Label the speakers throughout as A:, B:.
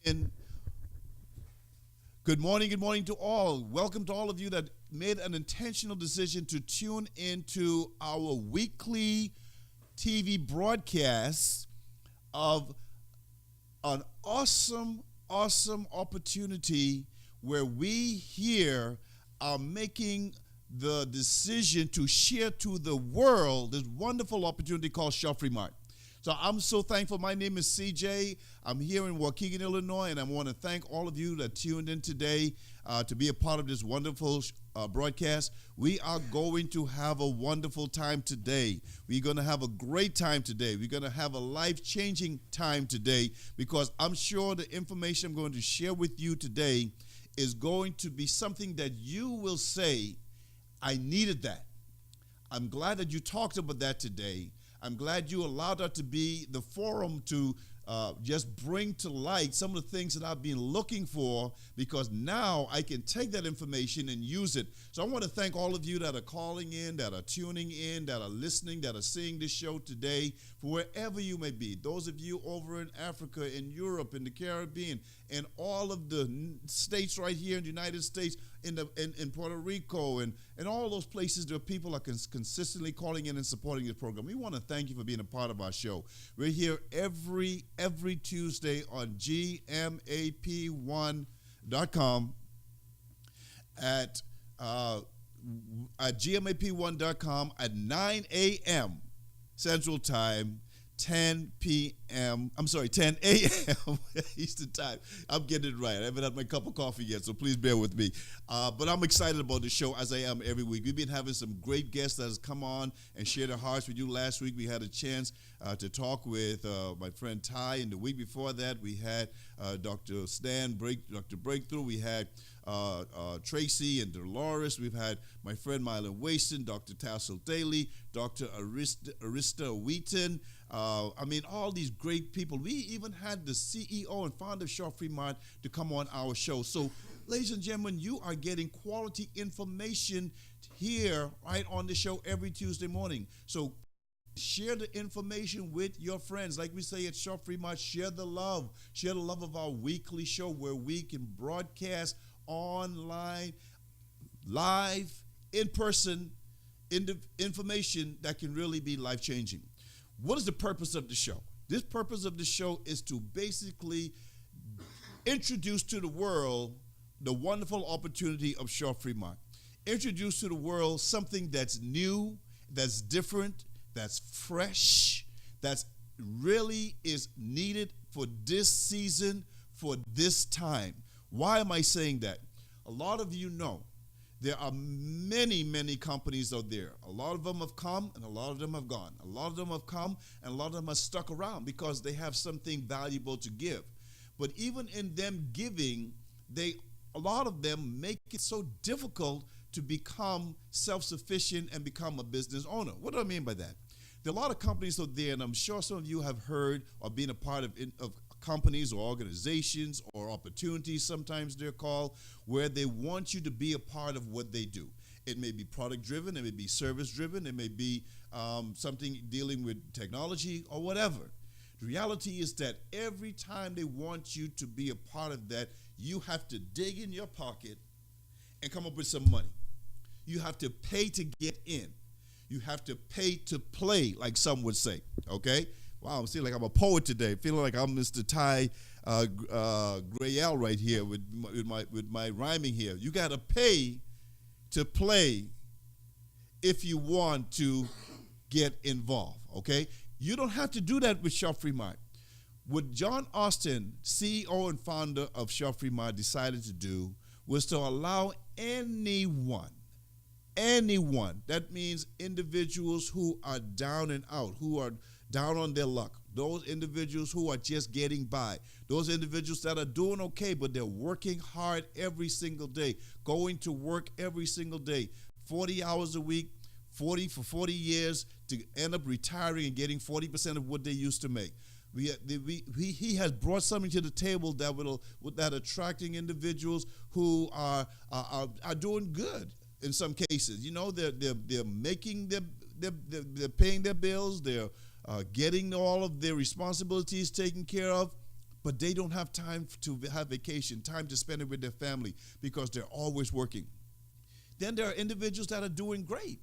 A: And good morning to all. Welcome to all of you that made an intentional decision to tune into our weekly TV broadcast of an awesome opportunity where we here are making the decision to share to the world this wonderful opportunity called Mart. So I'm so thankful. My name is CJ. I'm here in Waukegan, Illinois, and I want to thank all of you that tuned in today to be a part of this wonderful broadcast. We are going to have a wonderful time today. We're going to have a great time today. We're going to have a life-changing time today because I'm sure the information I'm going to share with you today is going to be something that you will say, I needed that. I'm glad that you talked about that today. I'm glad you allowed that to be the forum to just bring to light some of the things that I've been looking for, because now I can take that information and use it. So I want to thank all of you that are calling in, that are tuning in, that are listening, that are seeing this show today, for wherever you may be. Those of you over in Africa, in Europe, in the Caribbean, and all of the states right here in the United States, in Puerto Rico, and all those places where people are consistently calling in and supporting this program. We want to thank you for being a part of our show. We're here every Tuesday on gmap1.com at gmap1.com at 9 a.m. Central Time, 10 a.m. Eastern Time. I'm getting it right. I haven't had my cup of coffee yet, so please bear with me. But I'm excited about the show, as I am every week. We've been having some great guests that has come on and share their hearts with you. Last week we had a chance to talk with my friend Ty, and the week before that we had Dr. Dr. Breakthrough. We had Tracy and Dolores. We've had my friend Mylan Waston, Dr. Tassel Daly, Dr. Arista Wheaton. All these great people. We even had the CEO and founder of Mart to come on our show. So, ladies and gentlemen, you are getting quality information here right on the show every Tuesday morning. So, share the information with your friends. Like we say at Mart, share the love. Share the love of our weekly show where we can broadcast online, live, in person, information that can really be life-changing. What is the purpose of the show? This purpose of the show is to basically introduce to the world the wonderful opportunity of Mart. Introduce to the world something that's new, that's different, that's fresh, that's really is needed for this season, for this time. Why am I saying that? A lot of you know there are many companies out there. A lot of them have come and a lot of them have gone. A lot of them have come and a lot of them have stuck around because they have something valuable to give. But even in them giving, a lot of them make it so difficult to become self-sufficient and become a business owner. What do I mean by that? There are a lot of companies out there, and I'm sure some of you have heard or been a part of companies or organizations or opportunities, sometimes they're called, where they want you to be a part of what they do. It may be product driven, it may be service driven, it may be something dealing with technology or whatever. The reality is that every time they want you to be a part of that, you have to dig in your pocket and come up with some money. You have to pay to get in. You have to pay to play, like some would say, okay? Wow, I'm feeling like I'm a poet today. Feeling like I'm Mr. Ty Grayel right here with my rhyming here. You got to pay to play if you want to get involved, okay? You don't have to do that with Mart. What John Austin, CEO and founder of Mart, decided to do was to allow anyone, that means individuals who are down and out, who are down on their luck, those individuals who are just getting by, those individuals that are doing okay, but they're working hard every single day, going to work every single day, 40 hours a week, 40 years to end up retiring and getting 40% of what they used to make. He has brought something to the table that attracting individuals who are doing good in some cases. You know, they're making they're paying their bills, they're getting all of their responsibilities taken care of, but they don't have time to have vacation, time to spend it with their family because they're always working. Then there are individuals that are doing great,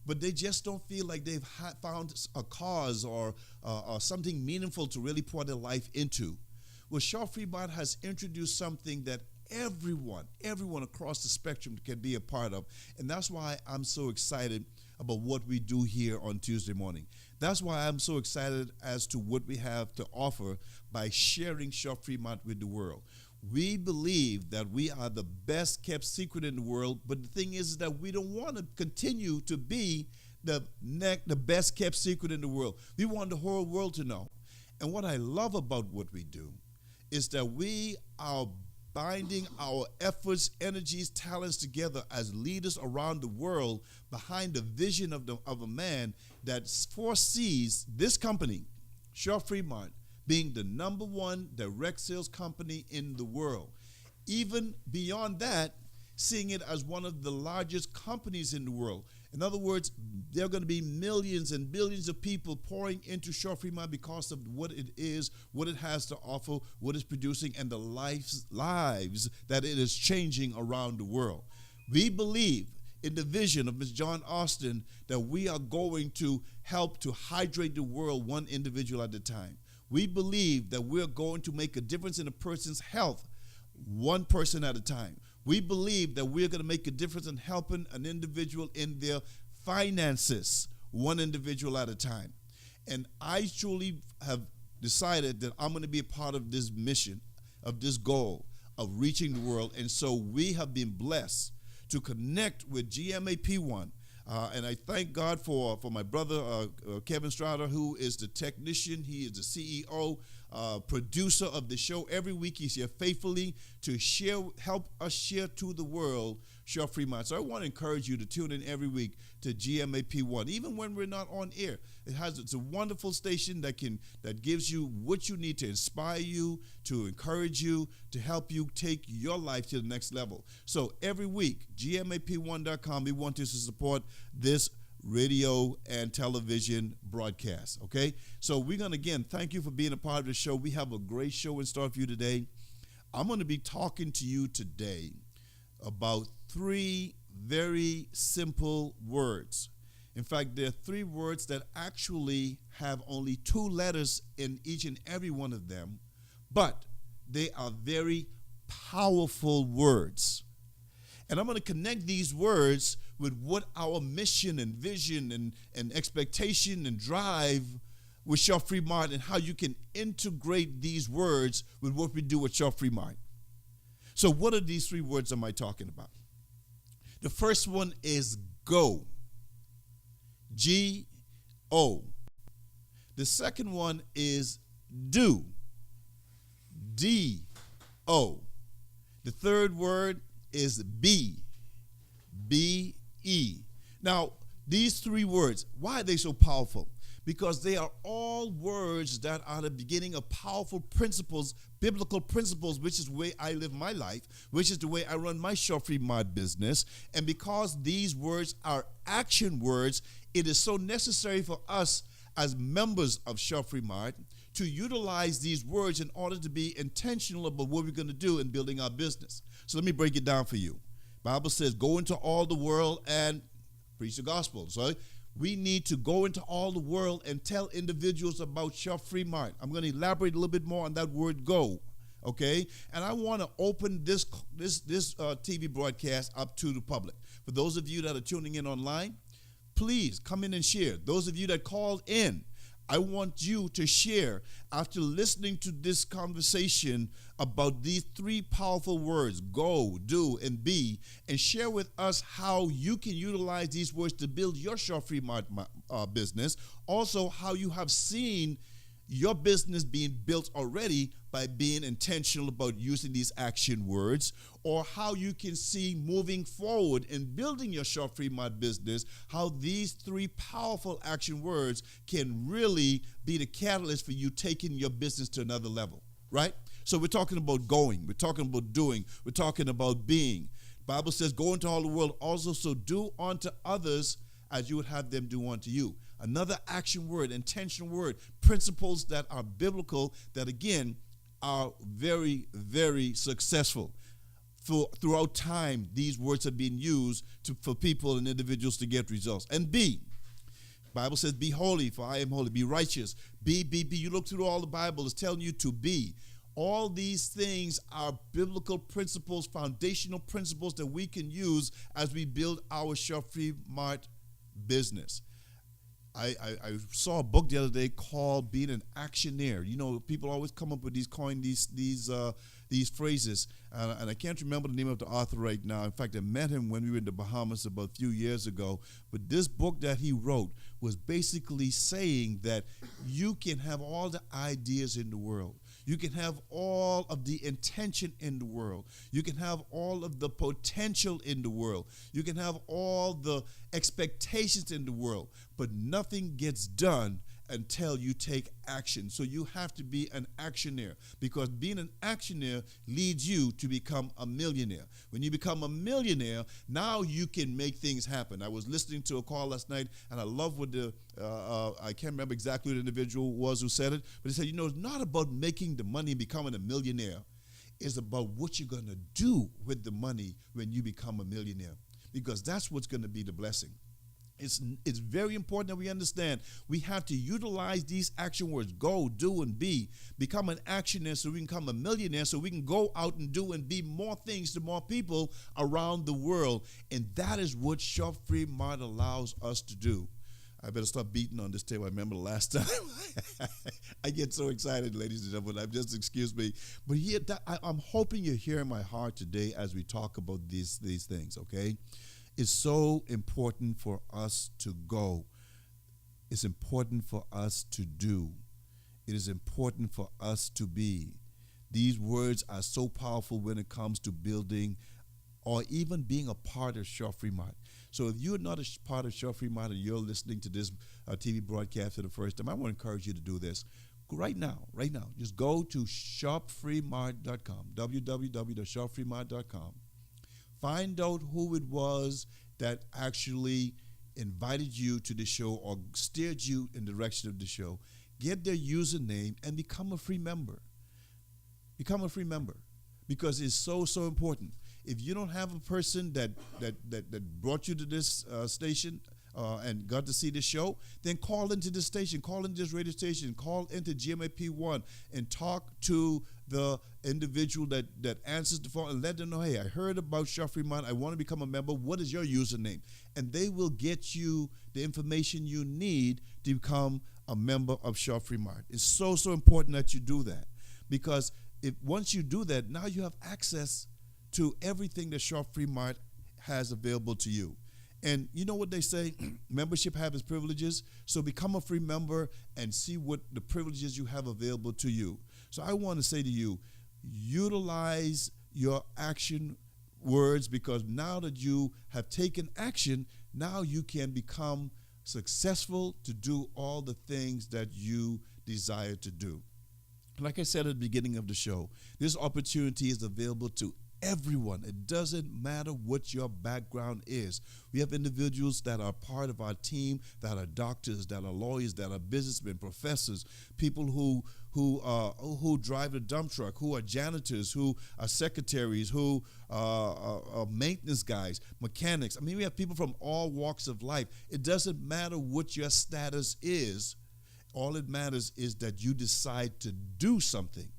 A: but they just don't feel like they've found a cause or something meaningful to really pour their life into. Well, Shaw Fremont has introduced something that everyone across the spectrum can be a part of, and that's why I'm so excited about what we do here on Tuesday morning. That's why I'm so excited as to what we have to offer by sharing Shaw Fremont with the world. We believe that we are the best kept secret in the world, but the thing is that we don't want to continue to be the best kept secret in the world. We want the whole world to know. And what I love about what we do is that we are binding our efforts, energies, talents together as leaders around the world behind the vision of a man that foresees this company, Shaw Fremont, being the number one direct sales company in the world. Even beyond that, seeing it as one of the largest companies in the world. In other words, there are going to be millions and billions of people pouring into Shaw Fremont because of what it is, what it has to offer, what it's producing, and the lives that it is changing around the world. We believe in the vision of Ms. John Austin that we are going to help to hydrate the world one individual at a time. We believe that we're going to make a difference in a person's health one person at a time. We believe that we're going to make a difference in helping an individual in their finances one individual at a time. And I truly have decided that I'm going to be a part of this mission, of this goal of reaching the world. And so we have been blessed to connect with GMAP1. And I thank God for my brother, Kevin Strada, who is the technician. He is the CEO, producer of the show. Every week he's here faithfully to help us share to the world Shaw Fremont. So I want to encourage you to tune in every week to GMAP1, even when we're not on air. It's a wonderful station that gives you what you need to inspire you, to encourage you, to help you take your life to the next level. So every week, GMAP1.com, we want you to support this radio and television broadcast, okay? So we're going to, again, thank you for being a part of the show. We have a great show in store for you today. I'm going to be talking to you today about 3 very simple words. In fact, there are 3 words that actually have only 2 letters in each and every one of them, but they are very powerful words. And I'm going to connect these words with what our mission and vision and expectation and drive with Shaw Fremont and how you can integrate these words with what we do at Shaw Fremont. So what are these 3 words am I talking about? The first one is go. G-O. The second one is do. D-O. The third word is be. B-E. Now, these 3 words, why are they so powerful? Because they are all words that are the beginning of powerful principles, biblical principles, which is the way I live my life, which is the way I run my Shaw Fremont business. And because these words are action words, it is so necessary for us as members of Shaw Fremont to utilize these words in order to be intentional about what we're going to do in building our business. So let me break it down for you. The Bible says, go into all the world and preach the gospel. So we need to go into all the world and tell individuals about Shaw Fremont. I'm going to elaborate a little bit more on that word go, okay? And I want to open this TV broadcast up to the public. For those of you that are tuning in online, please come in and share. Those of you that called in, I want you to share after listening to this conversation about these 3 powerful words, go, do, and be, and share with us how you can utilize these words to build your Shaw Fremont business. Also, how you have seen your business being built already by being intentional about using these action words, or how you can see moving forward in building your Shaw Fremont business, how these 3 powerful action words can really be the catalyst for you taking your business to another level, right? So we're talking about going, we're talking about doing, we're talking about being. The Bible says, go into all the world also, so do unto others as you would have them do unto you. Another action word, intentional word, principles that are biblical that, again, are very, very successful. Throughout time, these words have been used for people and individuals to get results. And B, Bible says, be holy, for I am holy. Be righteous. Be. You look through all the Bible, it's telling you to be. All these things are biblical principles, foundational principles that we can use as we build our Shop-Free Mart business. I saw a book the other day called Being an Actioneer. You know, people always come up with these phrases, and I can't remember the name of the author right now. In fact, I met him when we were in the Bahamas about a few years ago. But this book that he wrote was basically saying that you can have all the ideas in the world. You can have all of the intention in the world. You can have all of the potential in the world. You can have all the expectations in the world. But nothing gets done until you take action. So you have to be an actioneer, because being an actioneer leads you to become a millionaire. When you become a millionaire, now you can make things happen. I was listening to a call last night, and I love what I can't remember exactly who the individual was who said it, but he said, it's not about making the money and becoming a millionaire. It's about what you're going to do with the money when you become a millionaire, because that's what's going to be the blessing. It's very important that we understand we have to utilize these action words: go, do, and be. Become an actioneer so we can become a millionaire, so we can go out and do and be more things to more people around the world. And that is what Shop-Free Mart allows us to do. I better stop beating on this table. I remember the last time. I get so excited, ladies and gentlemen. Just excuse me. But here, I'm hoping you're hearing my heart today as we talk about these things, okay? It's so important for us to go. It's important for us to do. It is important for us to be. These words are so powerful when it comes to building or even being a part of Shop-Free Mart. So if you're not a part of Shop-Free Mart and you're listening to this TV broadcast for the first time, I want to encourage you to do this. Right now, just go to shopfreemart.com, www.shopfreemart.com. Find out who it was that actually invited you to the show or steered you in the direction of the show. Get their username and become a free member. Become a free member, because it's so, so important. If you don't have a person that brought you to this station and got to see the show, then call into this station, call into this radio station, call into GMAP1 and talk to the individual that answers the phone and let them know, hey, I heard about Shop-Free Mart. I want to become a member. What is your username? And they will get you the information you need to become a member of Shop-Free Mart. It's so, so important that you do that, because once you do that, now you have access to everything that Shop-Free Mart has available to you. And you know what they say, membership have its privileges, so become a free member and see what the privileges you have available to you. So I want to say to you, utilize your action words, because now that you have taken action, now you can become successful to do all the things that you desire to do. Like I said at the beginning of the show, this opportunity is available to everyone. It doesn't matter what your background is. We have individuals that are part of our team that are doctors, that are lawyers, that are businessmen, professors, people who drive a dump truck, who are janitors, who are secretaries, who are maintenance guys, mechanics. I mean, we have people from all walks of life. It doesn't matter what your status is. All it matters is that you decide to do something,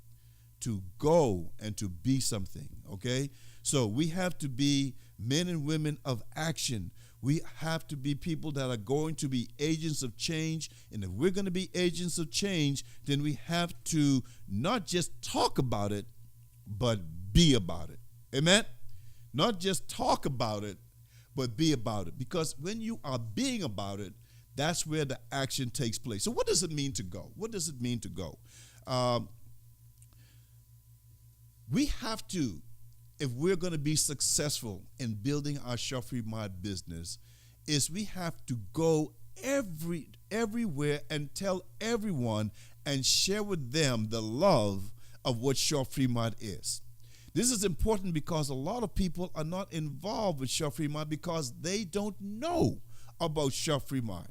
A: to go and to be something, okay? So we have to be men and women of action. We have to be people that are going to be agents of change. And if we're going to be agents of change, then we have to not just talk about it, but be about it. Amen? Not just talk about it, but be about it. Because when you are being about it, that's where the action takes place. So what does it mean to go? What does it mean to go? We have to, if we're going to be successful in building our Shop-Free Mart business, is we have to go everywhere and tell everyone and share with them the love of what Shop-Free Mart is. This is important because a lot of people are not involved with Shop-Free Mart because they don't know about Shop-Free Mart.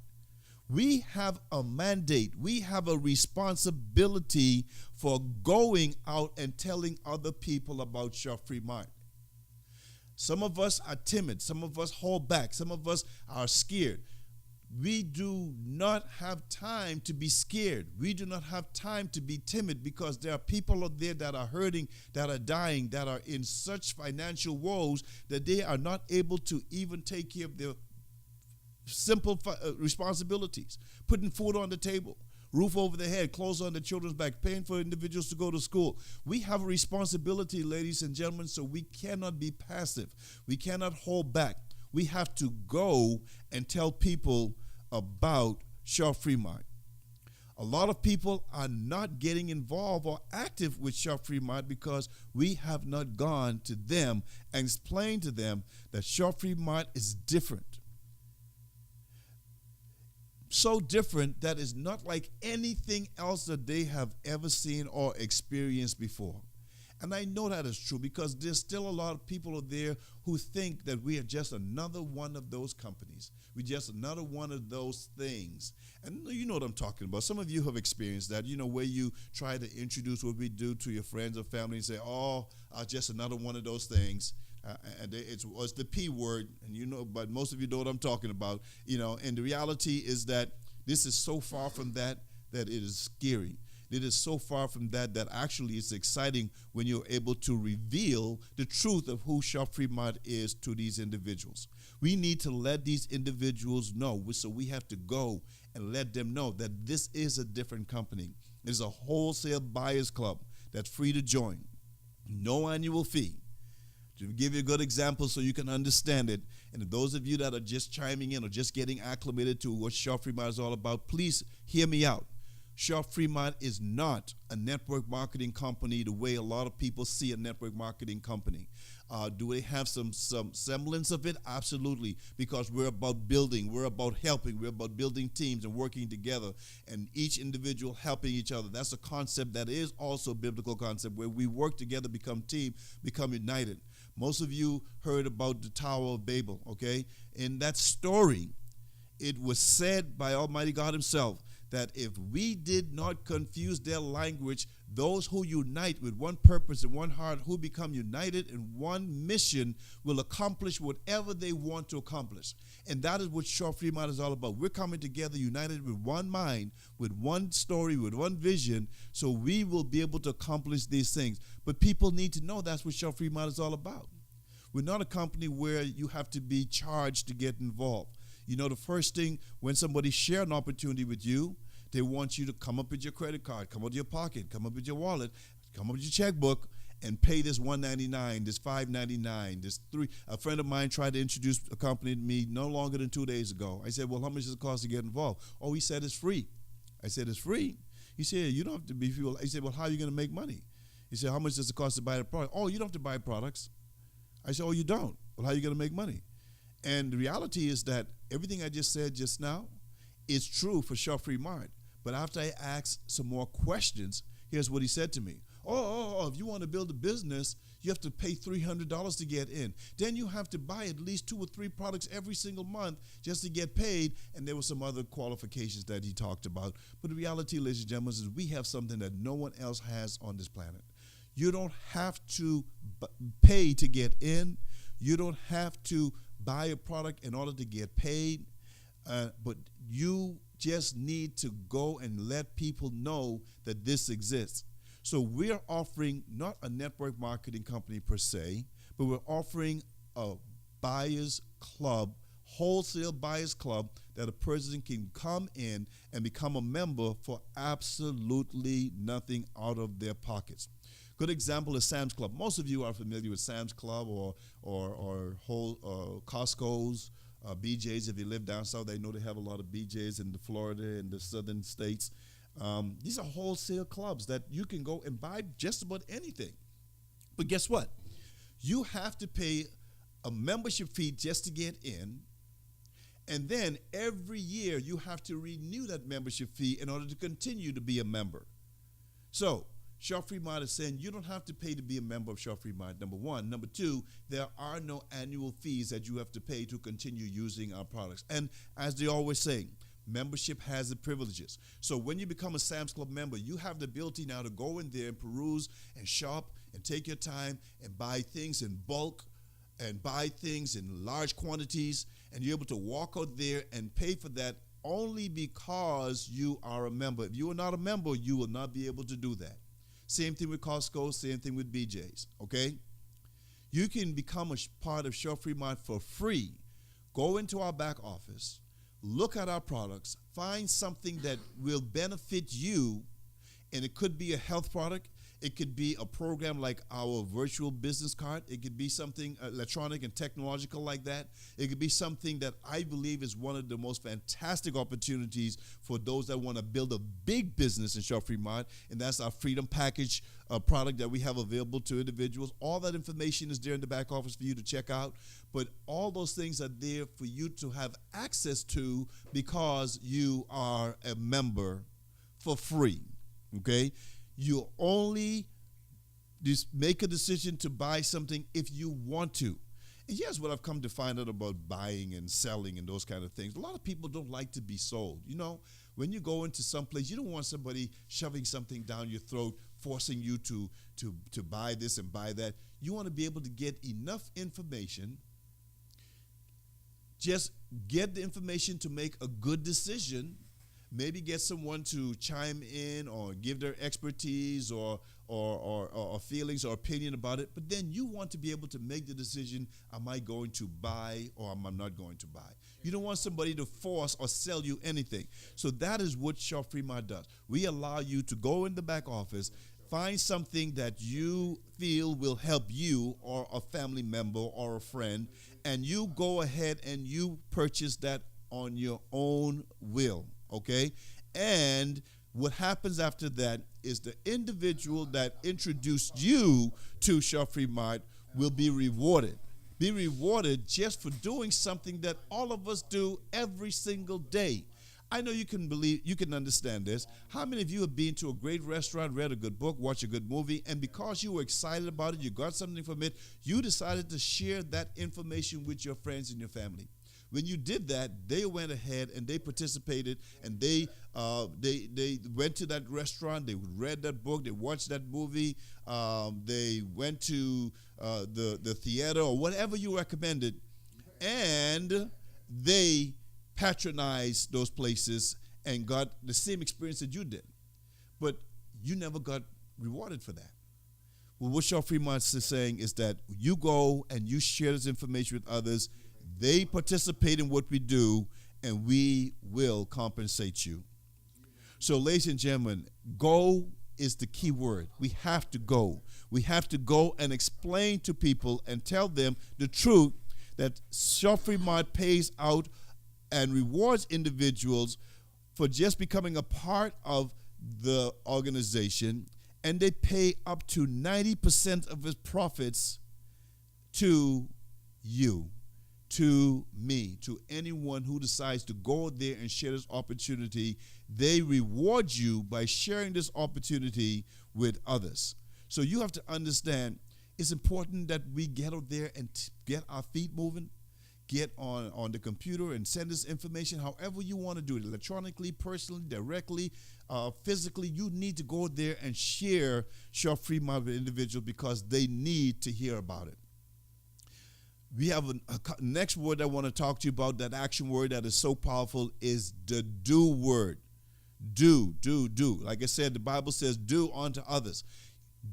A: We have a mandate. We have a responsibility for going out and telling other people about Shop Free Mart. Some of us are timid. Some of us hold back. Some of us are scared. We do not have time to be scared. We do not have time to be timid, because there are people out there that are hurting, that are dying, that are in such financial woes that they are not able to even take care of their simple responsibilities. Putting food on the table, roof over their head, clothes on their children's back, paying for individuals to go to school. We have a responsibility, ladies and gentlemen, so we cannot be passive. We cannot hold back. We have to go and tell people about Shop Free Mart. A lot of people are not getting involved or active with Shop Free Mart because we have not gone to them and explained to them that Shop Free Mart is different. So different that it's not like anything else that they have ever seen or experienced before. And I know that is true, because there's still a lot of people out there who think that we are just another one of those companies. We're just another one of those things. And you know what I'm talking about. Some of you have experienced that, where you try to introduce what we do to your friends or family and say, just another one of those things. And it's the P word, and but most of you know what I'm talking about. And the reality is that this is so far from that it is scary. It is so far from that actually it's exciting when you're able to reveal the truth of who Shop Free Mart is to these individuals. We need to let these individuals know. So we have to go and let them know that this is a different company. It's a wholesale buyers club that's free to join. No annual fee. To give you a good example so you can understand it, and those of you that are just chiming in or just getting acclimated to what Shop Free Mart is all about, please hear me out. Shop Free Mart is not a network marketing company the way a lot of people see a network marketing company. Do they have some semblance of it? Absolutely, because we're about building, we're about helping, we're about building teams and working together, and each individual helping each other. That's a concept that is also a biblical concept, where we work together, become team, become united. Most of you heard about the Tower of Babel, okay? In that story, it was said by Almighty God himself that if we did not confuse their language, those who unite with one purpose and one heart, who become united in one mission, will accomplish whatever they want to accomplish. And that is what Shop Free Mart is all about. We're coming together united with one mind, with one story, with one vision, so we will be able to accomplish these things. But people need to know that's what Shop Free Mart is all about. We're not a company where you have to be charged to get involved. The first thing, when somebody shares an opportunity with you, they want you to come up with your credit card, come up with your pocket, come up with your wallet, come up with your checkbook, and pay this $199, this $599, this $3. A friend of mine tried to introduce a company to me no longer than 2 days ago. I said, well, how much does it cost to get involved? Oh, he said it's free. I said, it's free? He said, you don't have to be fuel. He said, well, how are you going to make money? He said, how much does it cost to buy the product? Oh, you don't have to buy products. I said, oh, you don't? Well, how are you going to make money? And the reality is that everything I just said just now is true for Shop Free Mart. But after I asked some more questions, here's what he said to me. If you want to build a business, you have to pay $300 to get in. Then you have to buy at least 2 or 3 products every single month just to get paid. And there were some other qualifications that he talked about. But the reality, ladies and gentlemen, is we have something that no one else has on this planet. You don't have to pay to get in. You don't have to buy a product in order to get paid. But you just need to go and let people know that this exists. So we're offering not a network marketing company per se, but we're offering a buyers club, wholesale buyers club, that a person can come in and become a member for absolutely nothing out of their pockets. Good example is Sam's Club. Most of you are familiar with Sam's Club or Costco's, BJ's. If you live down south, they know they have a lot of BJ's in the Florida and the southern states. These are wholesale clubs that you can go and buy just about anything. But guess what? You have to pay a membership fee just to get in. And then every year you have to renew that membership fee in order to continue to be a member. So Shop Free Mart is saying you don't have to pay to be a member of Shop Free Mart, number one. Number two, there are no annual fees that you have to pay to continue using our products. And as they always say, Membership has the privileges. So when you become a Sam's Club member, you have the ability now to go in there and peruse and shop and take your time and buy things in bulk and buy things in large quantities, and you're able to walk out there and pay for that only because you are a member. If you are not a member, you will not be able to do that. Same thing with Costco, same thing with BJ's, okay? You can become a part of Shop Free Mart for free. Go into our back office, look at our products, find something that will benefit you, and it could be a health product. It could be a program like our virtual business card. It could be something electronic and technological like that. It could be something that I believe is one of the most fantastic opportunities for those that want to build a big business in Shop Free Mart, and that's our Freedom Package product that we have available to individuals. All that information is there in the back office for you to check out, but all those things are there for you to have access to because you are a member for free, okay? You only just make a decision to buy something if you want to. And here's what I've come to find out about buying and selling and those kind of things. A lot of people don't like to be sold. You know, when you go into some place, you don't want somebody shoving something down your throat, forcing you to buy this and buy that. You want to be able to get enough information. Just get the information to make a good decision. Maybe get someone to chime in or give their expertise or feelings or opinion about it. But then you want to be able to make the decision, am I going to buy or am I not going to buy? You don't want somebody to force or sell you anything. So that is what Shop Free Mart does. We allow you to go in the back office, find something that you feel will help you or a family member or a friend, and you go ahead and you purchase that on your own will. Okay, and what happens after that is the individual that introduced you to Shop Free Mart will be rewarded. Be rewarded just for doing something that all of us do every single day. I know you can understand this. How many of you have been to a great restaurant, read a good book, watched a good movie, and because you were excited about it, you got something from it, you decided to share that information with your friends and your family? When you did that, they went ahead and they participated, and they went to that restaurant, they read that book, they watched that movie, they went to the theater or whatever you recommended, and they patronized those places and got the same experience that you did. But you never got rewarded for that. Well, what Shop Free Mart is saying is that you go and you share this information with others. They participate in what we do, and we will compensate you. So, ladies and gentlemen, go is the key word. We have to go. We have to go and explain to people and tell them the truth that Shop Free Mart pays out and rewards individuals for just becoming a part of the organization, and they pay up to 90% of its profits to you, to me, to anyone who decides to go there and share this opportunity. They reward you by sharing this opportunity with others. So you have to understand, it's important that we get out there and get our feet moving, get on the computer and send this information however you want to do it, electronically, personally, directly, physically. You need to go there and share Shop Free Mart with individuals because they need to hear about it. We have a next word I want to talk to you about. That action word that is so powerful is the do word. Do. Like I said, the Bible says do unto others.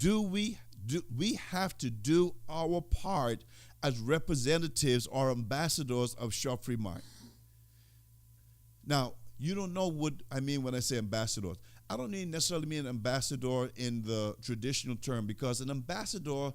A: We have to do our part as representatives or ambassadors of Shop Free Mart. Now, you don't know what I mean when I say ambassadors. I don't necessarily mean ambassador in the traditional term, because an ambassador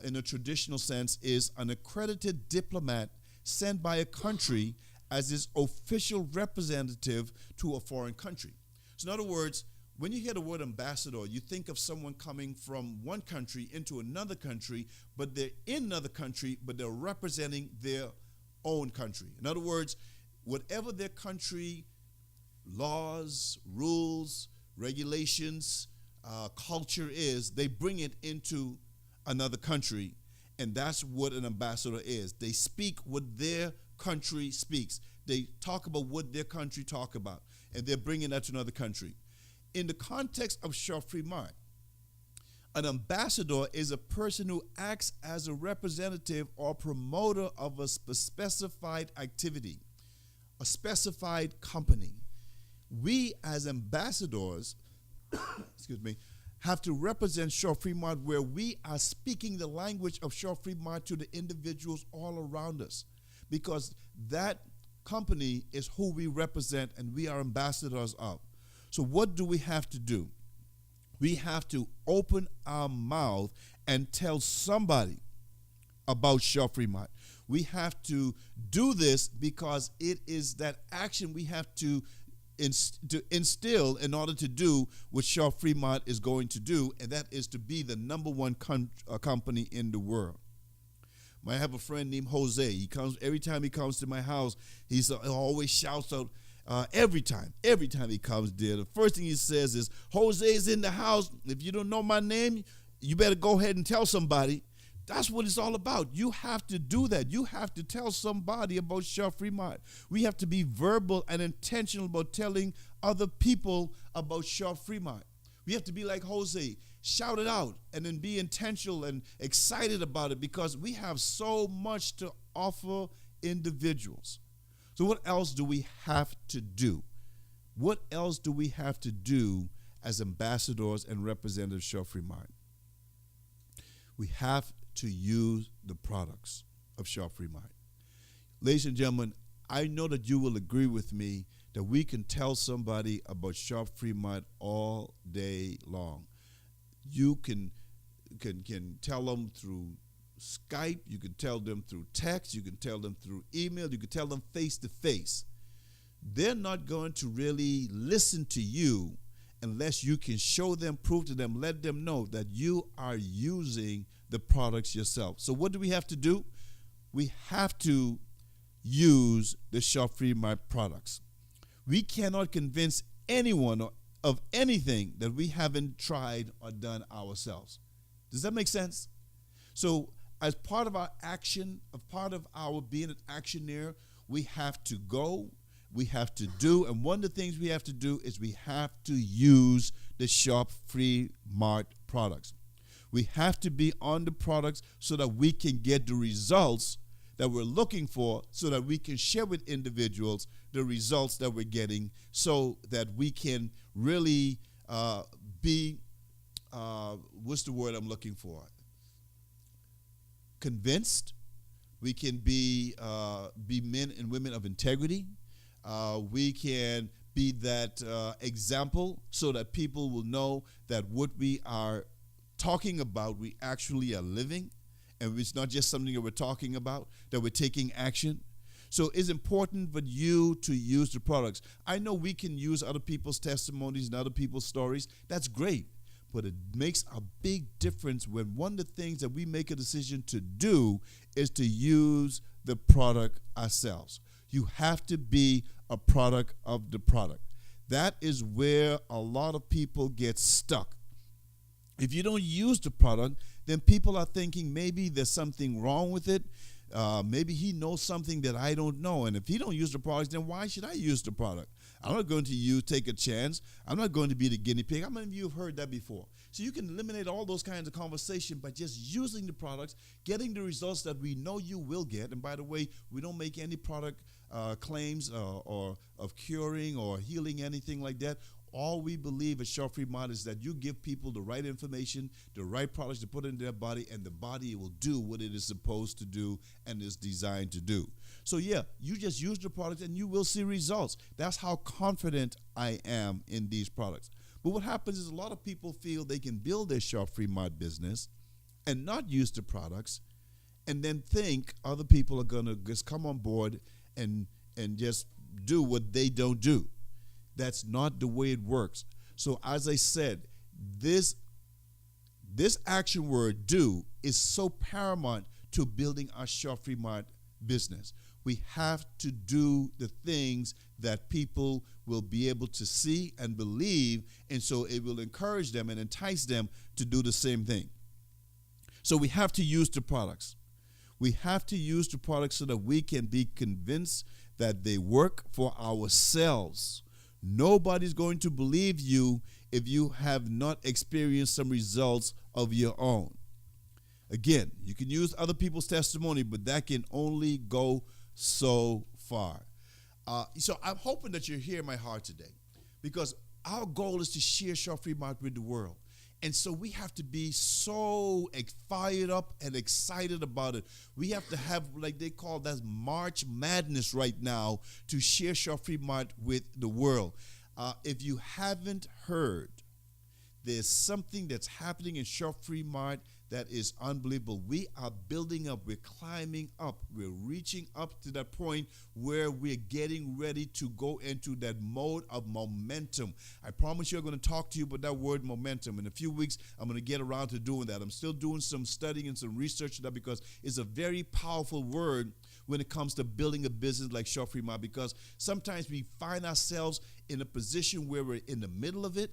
A: in a traditional sense is an accredited diplomat sent by a country as its official representative to a foreign country. So in other words, when you hear the word ambassador, you think of someone coming from one country into another country, but they're in another country, but they're representing their own country. In other words, whatever their country laws, rules, regulations, culture is, they bring it into another country, and that's what an ambassador is. They speak what their country speaks. They talk about what their country talk about, and they're bringing that to another country. In the context of Shop-Free Mart, an ambassador is a person who acts as a representative or promoter of a specified activity, a specified company. We as ambassadors, excuse me, have to represent Shop-Free Mart where we are speaking the language of Shop-Free Mart to the individuals all around us, because that company is who we represent and we are ambassadors of. So what do we have to do? We have to open our mouth and tell somebody about Shop-Free Mart. We have to do this because it is that action we have to instill in order to do what Shop-Free Mart is going to do, and that is to be the number one company in the world. I have a friend named Jose. He comes every time he comes to my house. He always shouts out every time he comes there. The first thing he says is, "Jose's in the house. If you don't know my name, you better go ahead and tell somebody." That's what it's all about. You have to do that. You have to tell somebody about Shop-Free Mart. We have to be verbal and intentional about telling other people about Shop-Free Mart. We have to be like Jose, shout it out, and then be intentional and excited about it, because we have so much to offer individuals. So what else do we have to do? What else do we have to do as ambassadors and representatives of Shop-Free Mart? We have to use the products of Shop-Free Mart. Ladies and gentlemen, I know that you will agree with me that we can tell somebody about Shop-Free Mart all day long. You can tell them through Skype, you can tell them through text, you can tell them through email, you can tell them face to face. They're not going to really listen to you unless you can show them, prove to them, let them know that you are using the products yourself. So what do we have to do? We have to use the Shop-Free Mart products. We cannot convince anyone of anything that we haven't tried or done ourselves. Does that make sense? So as part of our action, a part of our being an actioneer, we have to go, we have to do, and one of the things we have to do is we have to use the Shop-Free Mart products. We have to be on the products so that we can get the results that we're looking for, so that we can share with individuals the results that we're getting, so that we can really be, what's the word I'm looking for? Convinced. We can be men and women of integrity. We can be that example so that people will know that what we are talking about, we actually are living, and it's not just something that we're talking about, that we're taking action. So it's important for you to use the products. I know we can use other people's testimonies and other people's stories. That's great. But it makes a big difference when one of the things that we make a decision to do is to use the product ourselves. You have to be a product of the product. That is where a lot of people get stuck. If you don't use the product, then people are thinking maybe there's something wrong with it. Maybe he knows something that I don't know. And if he don't use the product, then why should I use the product? I'm not going to take a chance. I'm not going to be the guinea pig. How many of you have heard that before? So you can eliminate all those kinds of conversation by just using the products, getting the results that we know you will get. And by the way, we don't make any product claims or of curing or healing, anything like that. All we believe at Shop-Free Mart is that you give people the right information, the right products to put in their body, and the body will do what it is supposed to do and is designed to do. So yeah, you just use the product and you will see results. That's how confident I am in these products. But what happens is a lot of people feel they can build their Shop-Free Mart business and not use the products, and then think other people are going to just come on board and just do what they don't do. That's not the way it works. So as I said, this action word, do, is so paramount to building our Shop-Free Mart business. We have to do the things that people will be able to see and believe, and so it will encourage them and entice them to do the same thing. So we have to use the products. We have to use the products so that we can be convinced that they work for ourselves. Nobody's going to believe you if you have not experienced some results of your own. Again, you can use other people's testimony, but that can only go so far. So I'm hoping that you're hearing my heart today, because our goal is to share Short Mart with the world. And so we have to be so fired up and excited about it. We have to have, like they call that, March Madness right now to share Short Mart with the world. If you haven't heard, there's something that's happening in Short Mart that is unbelievable. We are building up. We're climbing up. We're reaching up to that point where we're getting ready to go into that mode of momentum. I promise you I'm going to talk to you about that word momentum. In a few weeks, I'm going to get around to doing that. I'm still doing some studying and some research on that, because it's a very powerful word when it comes to building a business like Short Mart, because sometimes we find ourselves in a position where we're in the middle of it.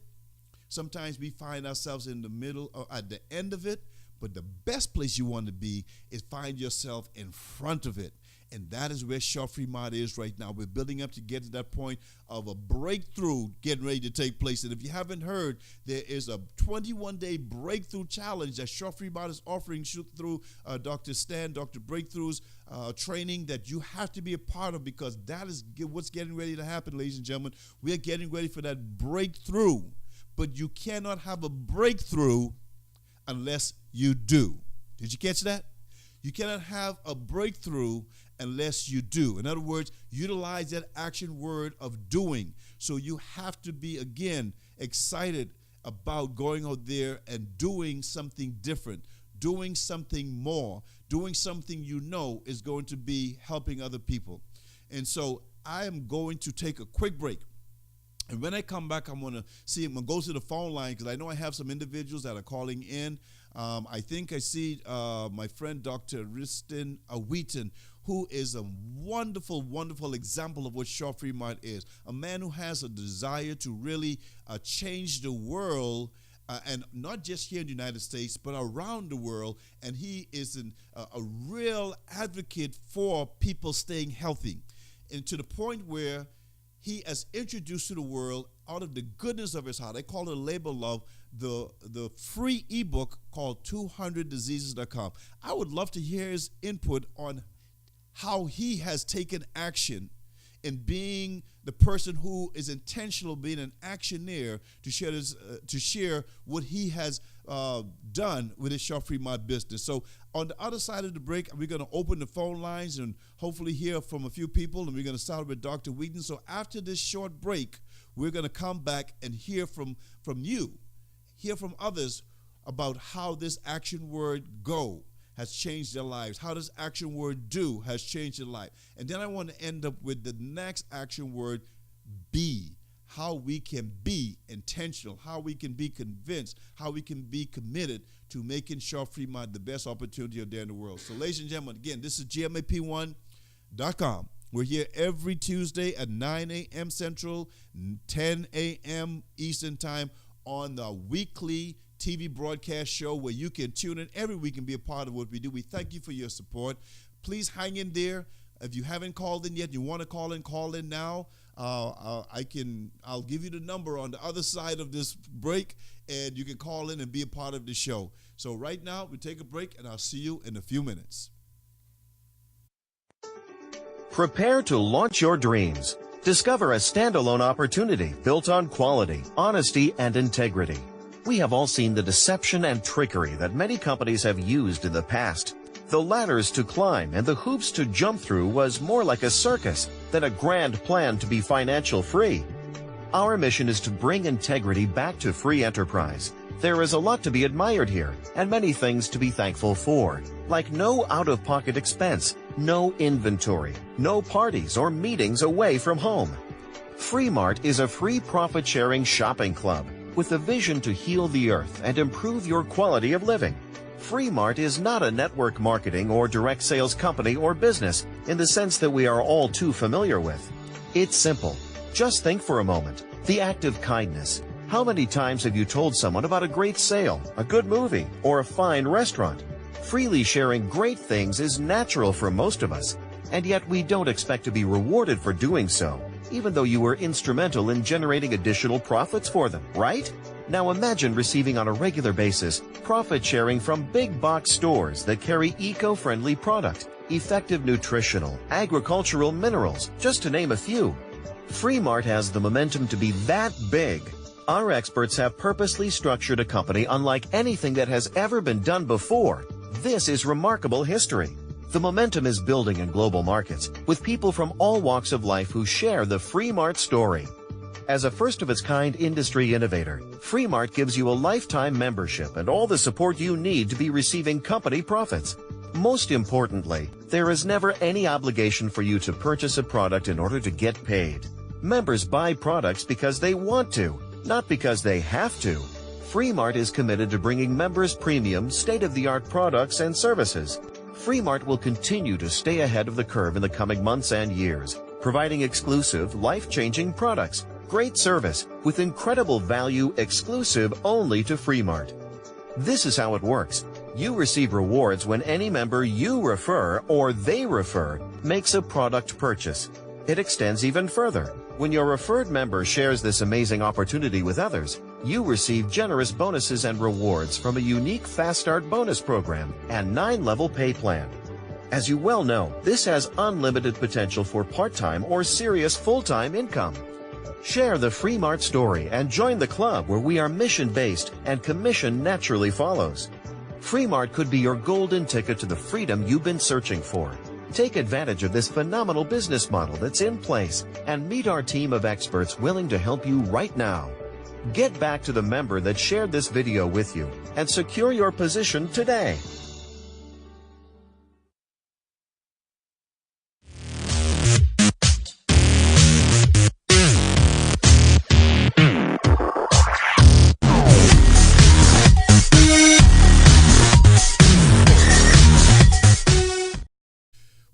A: Sometimes we find ourselves in the middle or at the end of it. But the best place you want to be is find yourself in front of it. And that is where Short Mart is right now. We're building up to get to that point of a breakthrough getting ready to take place. And if you haven't heard, there is a 21-day breakthrough challenge that Short Mart is offering through Dr. Stan, Dr. Breakthrough's training, that you have to be a part of, because that is what's getting ready to happen, ladies and gentlemen. We are getting ready for that breakthrough. But you cannot have a breakthrough unless you do. Did you catch that? You cannot have a breakthrough unless you do. In other words, utilize that action word of doing. So you have to be, again, excited about going out there and doing something different, doing something more, doing something you know is going to be helping other people. And so I am going to take a quick break. And when I come back, I'm going to go to the phone line, because I know I have some individuals that are calling in. I think I see my friend Dr. Riston Wheaton, who is a wonderful, wonderful example of what Short Mart is. A man who has a desire to really change the world, and not just here in the United States, but around the world. And he is a real advocate for people staying healthy, and to the point where he has introduced to the world, out of the goodness of his heart, I call it a labor of love, the free ebook called 200diseases.com. I would love to hear his input on how he has taken action in being the person who is intentional, being an actioneer, to share what he has done with his Short Mart business. So on the other side of the break, we're going to open the phone lines and hopefully hear from a few people, and we're going to start with Dr. Wheaton. So after this short break, we're going to come back and hear from you, hear from others about how this action word go has changed their lives, how this action word do has changed their life. And then I want to end up with the next action word, be. How we can be intentional, how we can be convinced, how we can be committed to making Short Mart the best opportunity out there in the world. So ladies and gentlemen, again, this is GMAP1.com. We're here every Tuesday at 9 a.m. Central, 10 a.m. Eastern Time on the weekly TV broadcast show where you can tune in every week and be a part of what we do. We thank you for your support. Please hang in there. If you haven't called in yet, you want to call in now. I'll give you the number on the other side of this break, and you can call in and be a part of the show. So right now, we take a break, and I'll see you in a few minutes.
B: Prepare to launch your dreams. Discover a standalone opportunity built on quality, honesty, and integrity. We have all seen the deception and trickery that many companies have used in the past. The ladders to climb and the hoops to jump through was more like a circus than a grand plan to be financial free. Our mission is to bring integrity back to free enterprise. There is a lot to be admired here and many things to be thankful for, like no out-of-pocket expense, no inventory, no parties or meetings away from home. Free Mart is a free profit-sharing shopping club with a vision to heal the earth and improve your quality of living. Free Mart is not a network marketing or direct sales company or business in the sense that we are all too familiar with. It's simple. Just think for a moment. The act of kindness. How many times have you told someone about a great sale, a good movie, or a fine restaurant? Freely sharing great things is natural for most of us. And yet we don't expect to be rewarded for doing so, even though you were instrumental in generating additional profits for them, right? Now imagine receiving on a regular basis profit sharing from big box stores that carry eco-friendly product, effective nutritional, agricultural minerals, just to name a few. Mart has the momentum to be that big. Our experts have purposely structured a company unlike anything that has ever been done before. This is remarkable history. The momentum is building in global markets, with people from all walks of life who share the Mart story. As a first-of-its-kind industry innovator, Mart gives you a lifetime membership and all the support you need to be receiving company profits. Most importantly, there is never any obligation for you to purchase a product in order to get paid. Members buy products because they want to, not because they have to. Mart is committed to bringing members premium, state-of-the-art products and services. Mart will continue to stay ahead of the curve in the coming months and years, providing exclusive, life-changing products, great service, with incredible value exclusive only to Mart. This is how it works. You receive rewards when any member you refer or they refer makes a product purchase. It extends even further. When your referred member shares this amazing opportunity with others, you receive generous bonuses and rewards from a unique Fast Start bonus program and 9-level pay plan. As you well know, this has unlimited potential for part-time or serious full-time income. Share the Mart story and join the club where we are mission-based and commission naturally follows. Mart could be your golden ticket to the freedom you've been searching for. Take advantage of this phenomenal business model that's in place and meet our team of experts willing to help you right now. Get back to the member that shared this video with you and secure your position today.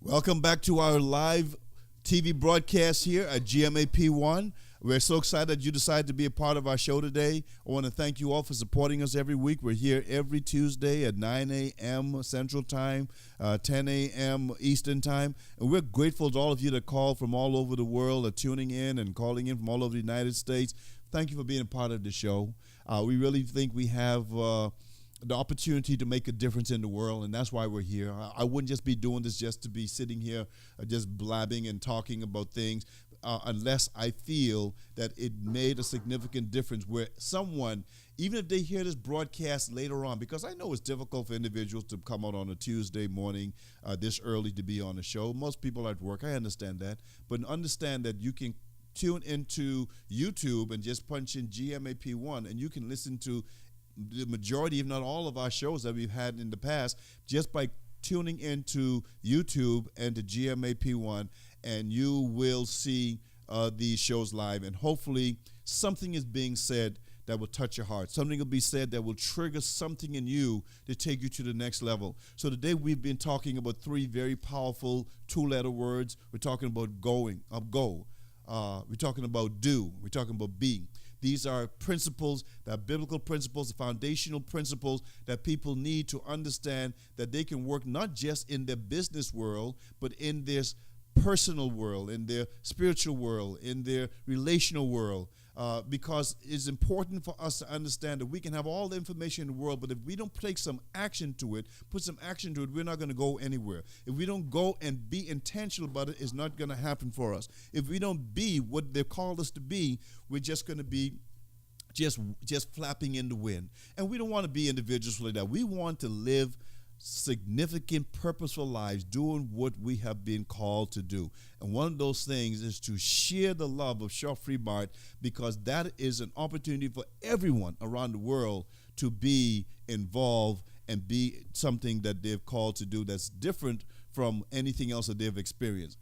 A: Welcome back to our live TV broadcast here at GMAP1. We're so excited that you decided to be a part of our show today. I want to thank you all for supporting us every week. We're here every Tuesday at 9 a.m. Central Time, 10 a.m. Eastern Time. And we're grateful to all of you that call from all over the world, are tuning in and calling in from all over the United States. Thank you for being a part of the show. We really think we have the opportunity to make a difference in the world, and that's why we're here. I wouldn't just be doing this just to be sitting here just blabbing and talking about things unless I feel that it made a significant difference where someone, even if they hear this broadcast later on, because I know it's difficult for individuals to come out on a Tuesday morning this early to be on the show. Most people are at work. I understand that. But understand that you can tune into YouTube and just punch in GMAP1, and you can listen to the majority, if not all, of our shows that we've had in the past just by tuning into YouTube and to GMAP1, and you will see these shows live, and hopefully something is being said that will touch your heart. Something will be said that will trigger something in you to take you to the next level. So today we've been talking about 3 very powerful 2-letter words. We're talking about go. We're talking about do. We're talking about be. These are principles, that are biblical principles, foundational principles that people need to understand that they can work not just in their business world, but in their personal world, in their spiritual world, in their relational world. Because it's important for us to understand that we can have all the information in the world, but if we don't take some action to it, put some action to it, we're not going to go anywhere. If we don't go and be intentional about it, it's not going to happen for us. If we don't be what they've called us to be, we're just going to be just flapping in the wind. And we don't want to be individuals like that. We want to live significant, purposeful lives doing what we have been called to do. And one of those things is to share the love of Shaw Free Mart, because that is an opportunity for everyone around the world to be involved and be something that they've called to do that's different from anything else that they've experienced.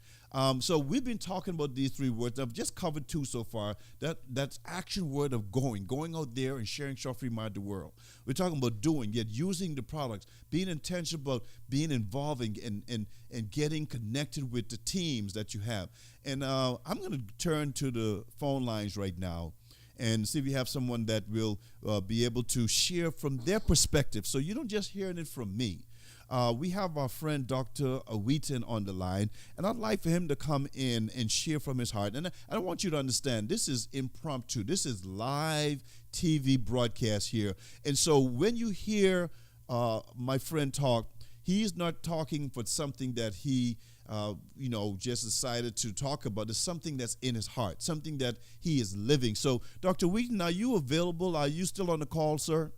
A: So we've been talking about these 3 words. I've just covered 2 so far. That's action word of going out there and sharing Shaw Free Mart the world. We're talking about doing, yet using the products, being intentional about being involved and getting connected with the teams that you have. And I'm going to turn to the phone lines right now and see if we have someone that will be able to share from their perspective. So you don't just hearing it from me. We have our friend Dr. Wheaton on the line, and I'd like for him to come in and share from his heart. And I want you to understand, this is impromptu. This is live TV broadcast here. And so when you hear my friend talk, he's not talking for something that he just decided to talk about. It's something that's in his heart, something that he is living. So, Dr. Wheaton, are you available? Are you still on the call, sir?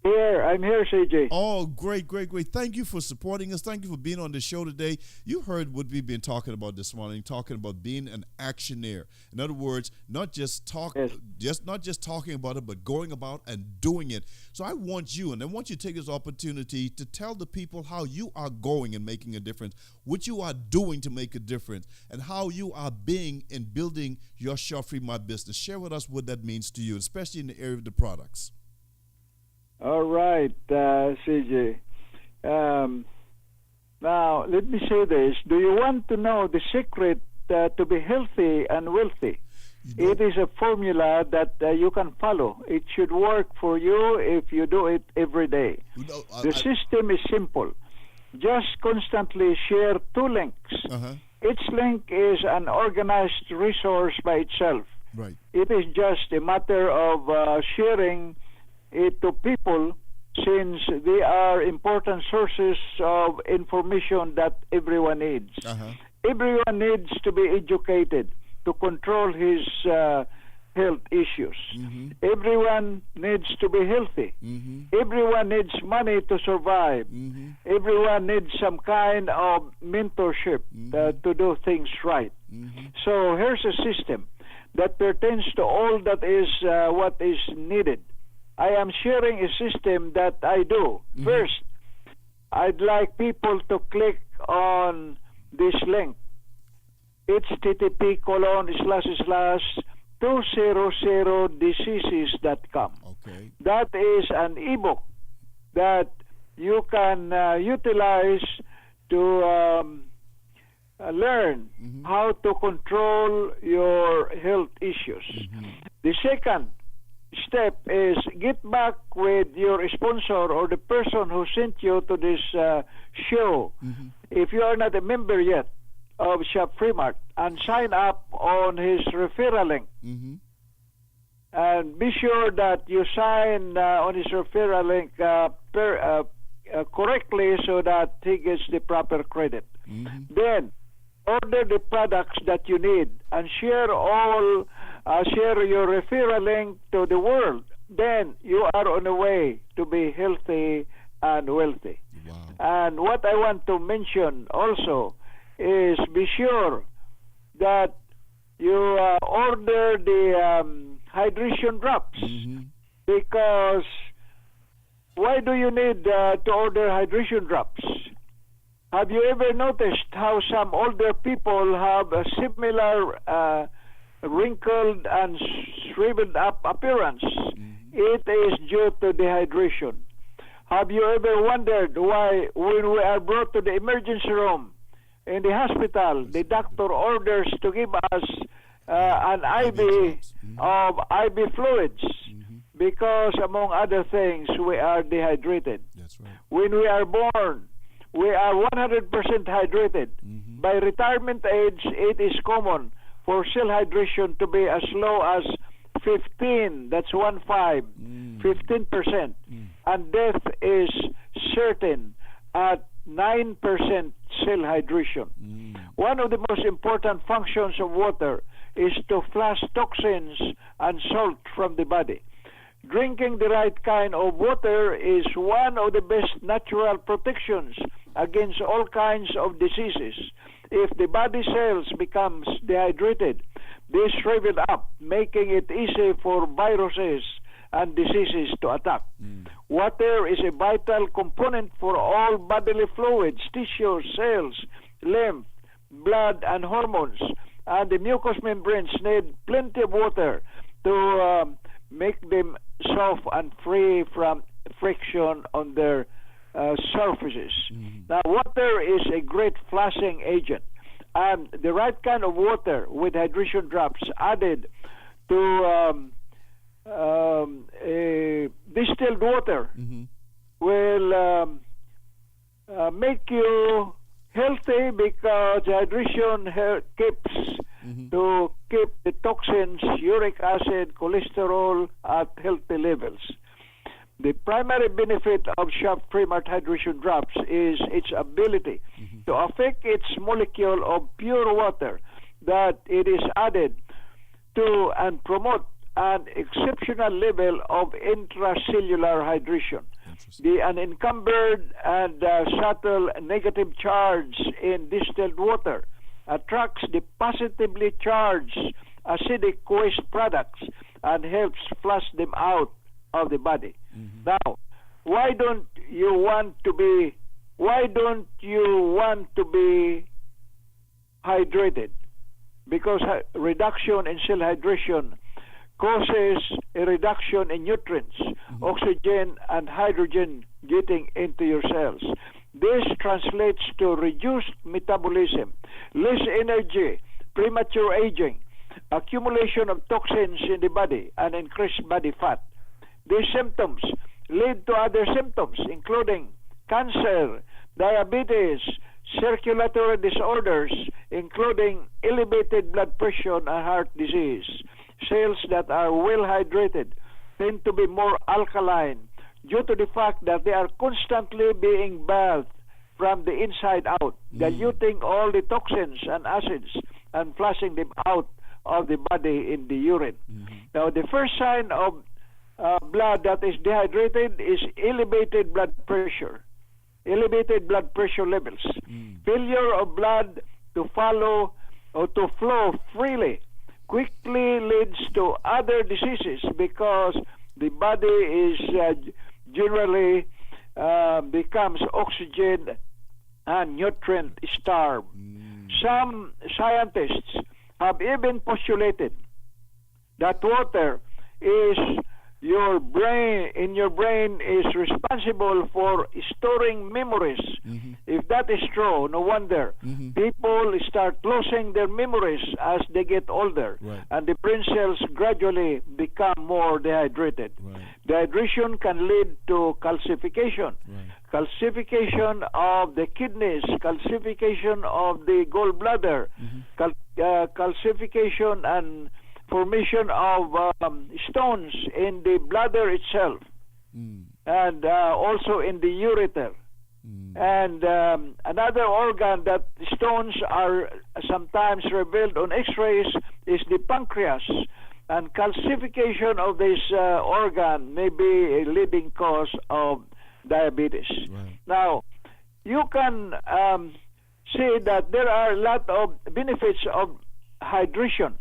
C: I'm here, CJ.
A: Oh, great. Thank you for supporting us. Thank you for being on the show today. You heard what we've been talking about this morning, talking about being an actioneer. In other words, not just talking about it, but going about and doing it. So I want you to take this opportunity to tell the people how you are going and making a difference, what you are doing to make a difference, and how you are being and building your Shop Free My Business. Share with us what that means to you, especially in the area of the products.
C: All right, CJ. Now, let me say this. Do you want to know the secret to be healthy and wealthy? It is a formula that you can follow. It should work for you if you do it every day. The system is simple. Just constantly share 2 links.
A: Uh-huh.
C: Each link is an organized resource by itself.
A: Right.
C: It is just a matter of sharing it to people, since they are important sources of information that everyone needs.
A: Uh-huh.
C: Everyone needs to be educated to control his health issues.
A: Mm-hmm.
C: Everyone needs to be healthy.
A: Mm-hmm.
C: Everyone needs money to survive.
A: Mm-hmm.
C: Everyone needs some kind of mentorship to do things right.
A: Mm-hmm.
C: So here's a system that pertains to all that is what is needed. I am sharing a system that I do.
A: Mm-hmm.
C: First, I'd like people to click on this link, http://200diseases.com.
A: Okay.
C: That is an ebook that you can utilize to learn how to control your health issues.
A: Mm-hmm.
C: The second step is get back with your sponsor or the person who sent you to this show.
A: Mm-hmm.
C: If you are not a member yet of Shop Free Mart, and sign up on his referral link.
A: Mm-hmm.
C: And be sure that you sign on his referral link correctly so that he gets the proper credit.
A: Mm-hmm.
C: Then order the products that you need and share your referral link to the world. Then you are on the way to be healthy and wealthy.
A: Wow.
C: And what I want to mention also is be sure that you order the hydration drops.
A: Mm-hmm.
C: Because why do you need to order hydration drops? Have you ever noticed how some older people have a similar wrinkled and shriveled up appearance?
A: Mm-hmm.
C: It is due to dehydration. Have you ever wondered why when we are brought to the emergency room in the hospital, the doctor orders to give us an IV of IV fluids?
A: Mm-hmm.
C: Because, among other things, we are dehydrated.
A: That's right.
C: When we are born, we are 100% hydrated.
A: Mm-hmm.
C: By retirement age, it is common for cell hydration to be as low as 15, that's 15%. And death is certain at 9% cell hydration. One of the most important functions of water is to flush toxins and salt from the body. Drinking the right kind of water is one of the best natural protections against all kinds of diseases. If the body cells becomes dehydrated, they shrivel up, making it easy for viruses and diseases to attack. Water is a vital component for all bodily fluids, tissues, cells, lymph, blood, and hormones. And the mucous membranes need plenty of water to make them soft and free from friction on their surfaces. Now, water is a great flushing agent. And the right kind of water with hydration drops added to distilled water will make you healthy because hydration keeps to keep the toxins, uric acid, cholesterol at healthy levels. The primary benefit of Shop Pre-Mart Hydration Drops is its ability to affect its molecule of pure water that it is added to and promote an exceptional level of intracellular hydration. The unencumbered and subtle negative charge in distilled water attracts the positively charged acidic waste products and helps flush them out of the body. Now, why don't you want to be hydrated? Because reduction in cell hydration causes a reduction in nutrients, oxygen and hydrogen getting into your cells. This translates to reduced metabolism, less energy, premature aging, accumulation of toxins in the body, and increased body fat. These symptoms lead to other symptoms, including cancer, diabetes, circulatory disorders, including elevated blood pressure and heart disease. Cells that are well hydrated tend to be more alkaline due to the fact that they are constantly being bathed from the inside out, diluting all the toxins and acids and flushing them out of the body in the urine. Now, the first sign of blood that is dehydrated is elevated blood pressure levels. Failure of blood to follow or to flow freely quickly leads to other diseases because the body is generally becomes oxygen and nutrient starved. Some scientists have even postulated that water is your brain is responsible for storing memories. If that is true, no wonder people start losing their memories as they get older, and the brain cells gradually become more dehydrated. Dehydration can lead to calcification, calcification of the kidneys, calcification of the gallbladder, calcification and formation of stones in the bladder itself, and also in the ureter. And another organ that stones are sometimes revealed on x-rays is the pancreas, and calcification of this organ may be a leading cause of diabetes. Now, you can see that there are a lot of benefits of hydration.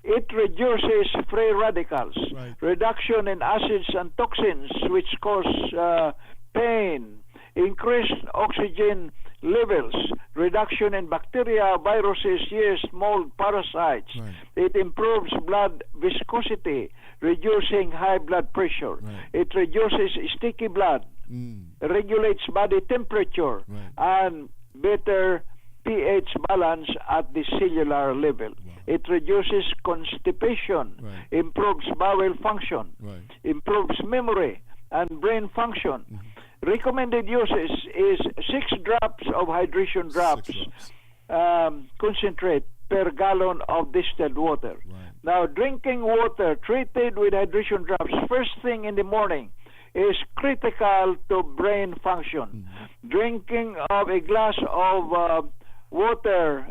C: It reduces free radicals, reduction in acids and toxins which cause pain, increased oxygen levels, reduction in bacteria, viruses, yeast, mold, parasites. It improves blood viscosity, reducing high blood pressure. It reduces sticky blood, regulates body temperature, and better pH balance at the cellular level. It reduces constipation, improves bowel function, improves memory and brain function. Recommended uses is 6 drops of hydration drops concentrate per gallon of distilled water. Now, drinking water treated with hydration drops first thing in the morning is critical to brain function. Drinking of a glass of water,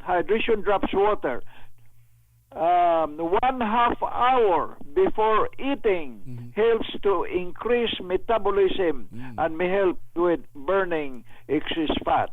C: hydration drops water, 1/2 hour before eating helps to increase metabolism and may help with burning excess fat.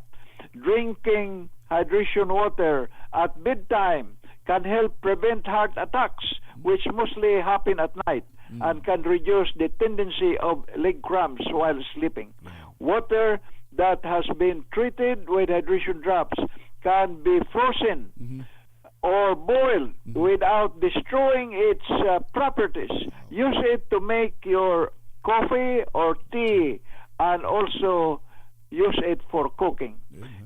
C: Drinking hydration water at bedtime can help prevent heart attacks, which mostly happen at night, and can reduce the tendency of leg cramps while sleeping. Water that has been treated with hydration drops can be frozen or boiled without destroying its properties. Use it to make your coffee or tea, and also use it for cooking.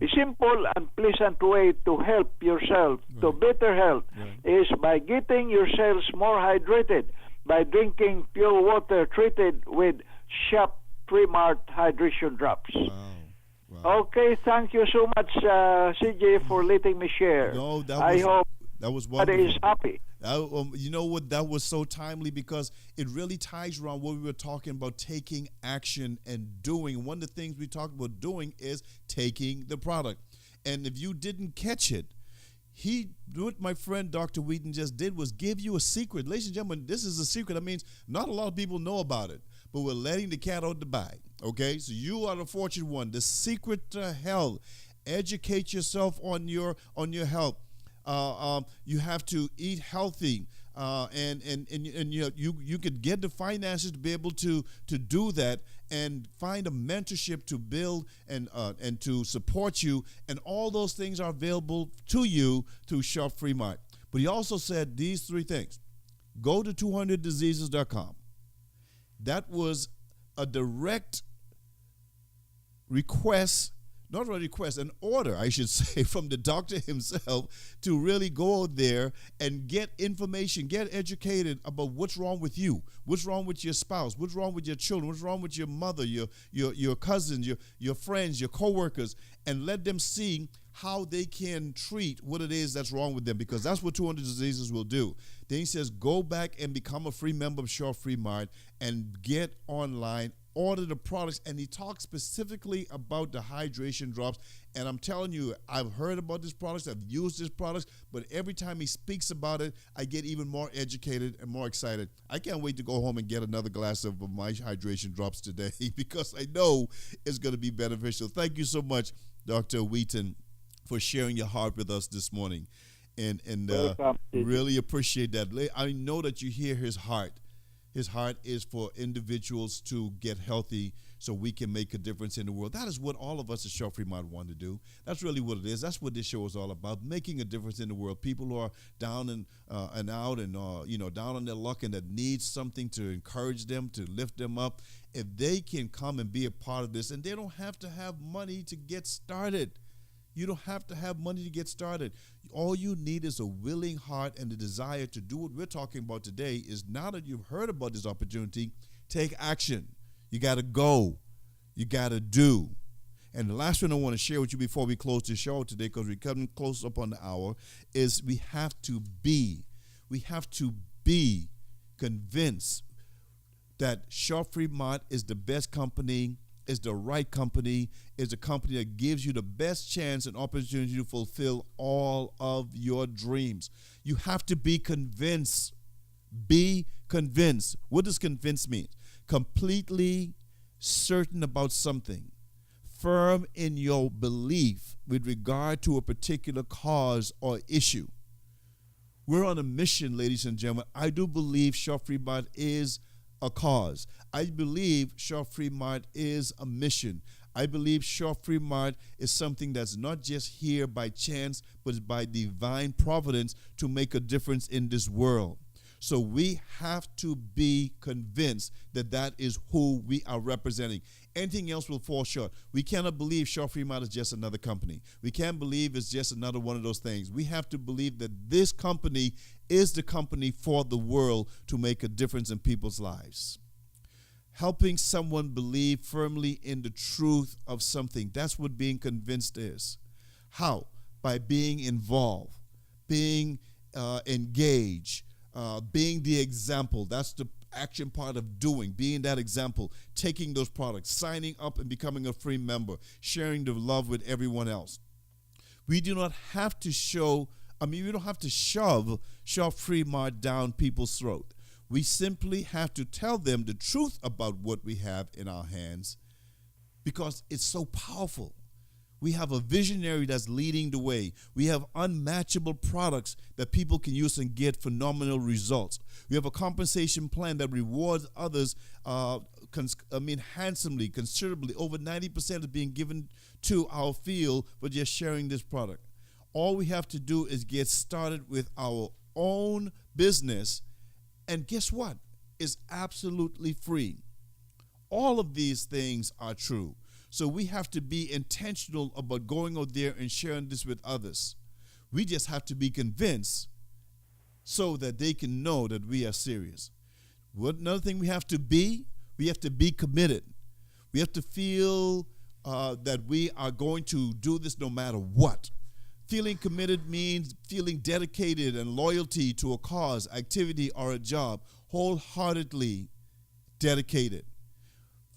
C: A simple and pleasant way to help yourself to better health is by getting yourselves more hydrated by drinking pure water treated with Shop Pre-Mart Hydration Drops.
A: Wow.
C: Okay, thank you so much, CJ, for letting me share.
A: No,
C: I hope
A: that was
C: everybody
A: wonderful.
C: is happy.
A: You know what? That was so timely because it really ties around what we were talking about, taking action and doing. One of the things we talked about doing is taking the product. And if you didn't catch it, what my friend Dr. Wheaton just did was give you a secret. Ladies and gentlemen, this is a secret. That means not a lot of people know about it, but we're letting the cat out the bag. Okay, so you are the fortunate one. The secret to health. Educate yourself on your health. You have to eat healthy, and you could get the finances to be able to do that, and find a mentorship to build and to support you, and all those things are available to you through Shop Free Mart. But he also said these three things: go to 200diseases.com. That was a direct request, not a request, an order, I should say, from the doctor himself to really go out there and get information, get educated about what's wrong with you, what's wrong with your spouse, what's wrong with your children, what's wrong with your mother, your cousins, your friends, your coworkers, and let them see how they can treat what it is that's wrong with them, because that's what 200 Diseases will do. Then he says, go back and become a free member of Shop Free Mart and get online, order the products, and he talks specifically about the hydration drops. And I'm telling you, I've heard about these products, I've used these products, but every time he speaks about it, I get even more educated and more excited. I can't wait to go home and get another glass of my hydration drops today because I know it's going to be beneficial. Thank you so much, Dr. Wheaton, for sharing your heart with us this morning. And really appreciate that. I know that you hear his heart. His heart is for individuals to get healthy so we can make a difference in the world. That is what all of us at Shop Free Mart want to do. That's really what it is. That's what this show is all about, making a difference in the world. People who are down and out and down on their luck and that need something to encourage them, to lift them up. If they can come and be a part of this, and they don't have to have money to get started. You don't have to have money to get started. All you need is a willing heart and the desire to do what we're talking about today. Is now that you've heard about this opportunity, take action. You got to go. You got to do. And the last one I want to share with you before we close the show today, because we're coming close up on the hour, is we have to be convinced that Shop Free Mart is the best company, is the right company, is a company that gives you the best chance and opportunity to fulfill all of your dreams. You have to be convinced. Be convinced. What does convinced mean? Completely certain about something. Firm in your belief with regard to a particular cause or issue. We're on a mission, ladies and gentlemen. I do believe Shop Free Mart is a cause. I believe Shop Free Mart is a mission. I believe Shop Free Mart is something that's not just here by chance, but is by divine providence to make a difference in this world. So we have to be convinced that that is who we are representing. Anything else will fall short. We cannot believe Shop Free Mart is just another company. We can't believe it's just another one of those things. We have to believe that this company is the company for the world to make a difference in people's lives. Helping someone believe firmly in the truth of something. That's what being convinced is. How? By being involved, being engaged, being the example. That's the action part of doing, being that example, taking those products, signing up and becoming a free member, sharing the love with everyone else. We do not have to we don't have to shove Shop Free Mart down people's throat. We simply have to tell them the truth about what we have in our hands because it's so powerful. We have a visionary that's leading the way. We have unmatchable products that people can use and get phenomenal results. We have a compensation plan that rewards others handsomely, considerably. Over 90% is being given to our field for just sharing this product. All we have to do is get started with our own business, and guess what? It's absolutely free. All of these things are true. So we have to be intentional about going out there and sharing this with others. We just have to be convinced so that they can know that we are serious. Another thing we have to be committed. We have to feel that we are going to do this no matter what. Feeling committed means feeling dedicated and loyalty to a cause, activity, or a job, wholeheartedly dedicated.